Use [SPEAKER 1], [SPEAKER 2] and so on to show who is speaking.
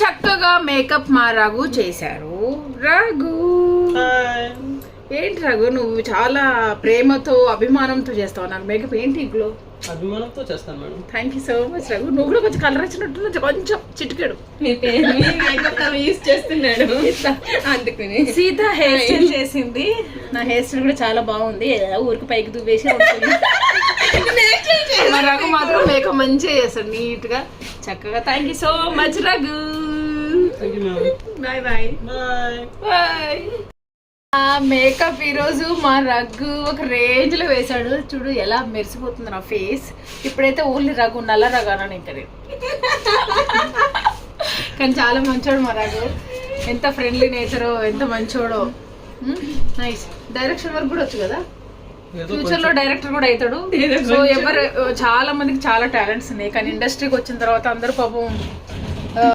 [SPEAKER 1] చక్కగా మేకప్ మా రఘు చేశారు. రఘు ఏంటి రఘు, నువ్వు చాలా ప్రేమతో అభిమానంతో చేస్తావు నాకు మేకప్. ఏంటి గ్లో?
[SPEAKER 2] అభిమానంతో చేస్తాను madam.
[SPEAKER 1] Thank you so much Raghu. నువ్వు కూడా కొంచెం కలర్ వచ్చినట్టు కొంచెం చిటికెడు
[SPEAKER 3] యూస్ చేస్తున్నాడు అందుకని.
[SPEAKER 1] సీత హెయిర్ స్టైల్ చేసింది. నా హెయిర్ స్టైల్ కూడా చాలా బాగుంది. ఊరికి పైకి దువ్వేసి రఘు మాత్రం మేకప్ మంచిగా చేస్తాడు నీట్ గా చక్కగా. Thank you so much Raghu. Bye bye bye. Makeup ఈరోజు మా రఘు ఒక రేంజ్ లో వేసాడు. చూడు ఎలా మెరిసిపోతుంది నా ఫేస్. ఇప్పుడైతే ఓన్లీ రఘు, నల్ల రఘు అని ఇంకా కానీ చాలా మంచోడు మా రఘు. ఎంత ఫ్రెండ్లీ నేచరో, ఎంత మంచోడో. నైస్. డైరెక్షన్ వర్క్ కూడా వచ్చు కదా, ఫ్యూచర్ లో డైరెక్టర్ కూడా అవుతాడు. సో ఎవరు చాలా మందికి చాలా టాలెంట్స్ ఉన్నాయి, కానీ ఇండస్ట్రీకి వచ్చిన తర్వాత అందరూ పాపం